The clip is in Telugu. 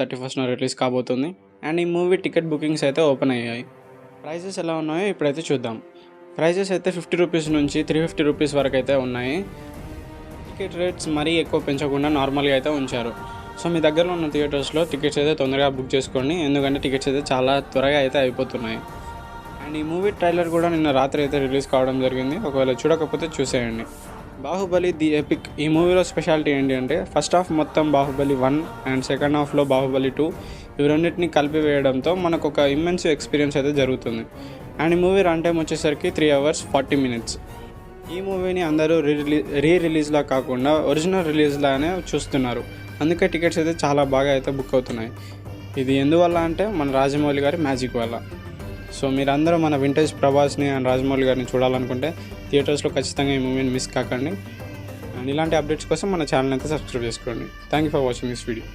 31న రిలీజ్ కాబోతుంది. అండ్ ఈ మూవీ టికెట్ బుకింగ్స్ అయితే ఓపెన్ అయ్యాయి. ప్రైజెస్ ఎలా ఉన్నాయో ఇప్పుడైతే చూద్దాం. ప్రైజెస్ అయితే 50 రూపీస్ నుంచి 350 రూపీస్ వరకు అయితే ఉన్నాయి. టికెట్ రేట్స్ మరీ ఎక్కువ పెంచకుండా నార్మల్గా అయితే ఉంచారు. సో మీ దగ్గరలో ఉన్న థియేటర్స్లో టికెట్స్ అయితే తొందరగా బుక్ చేసుకోండి, ఎందుకంటే టికెట్స్ అయితే చాలా త్వరగా అయితే అయిపోతున్నాయి. అండ్ ఈ మూవీ ట్రైలర్ కూడా నిన్న రాత్రి అయితే రిలీజ్ కావడం జరిగింది. ఒకవేళ చూడకపోతే చూసేయండి. బాహుబలి ది ఎపిక్ ఈ మూవీలో స్పెషాలిటీ ఏంటి అంటే ఫస్ట్ హాఫ్ మొత్తం బాహుబలి 1 అండ్ సెకండ్ హాఫ్లో బాహుబలి 2 ఇవి రెండింటిని కలిపి వేయడంతో మనకు ఒక ఇమ్మెన్స్ ఎక్స్పీరియన్స్ అయితే జరుగుతుంది. అండ్ ఈ మూవీ రన్ టైం వచ్చేసరికి 3 hours 40 minutes. ఈ మూవీని అందరూ రిలీజ్లా కాకుండా ఒరిజినల్ రిలీజ్లానే చూస్తున్నారు. అందుకే టికెట్స్ అయితే చాలా బాగా అయితే బుక్ అవుతున్నాయి. ఇది ఎందువల్ల అంటే మన రాజమౌళి గారి మ్యాజిక్ వల్ల. సో మీరందరూ మన వింటేజ్ ప్రభాస్ని అండ్ రాజమౌళి గారిని చూడాలనుకుంటే థియేటర్స్లో ఖచ్చితంగా ఈ మూవీని మిస్ కాకండి. అండ్ ఇలాంటి అప్డేట్స్ కోసం మన ఛానల్ అయితే సబ్స్క్రైబ్ చేసుకోండి. Thank you for watching this video.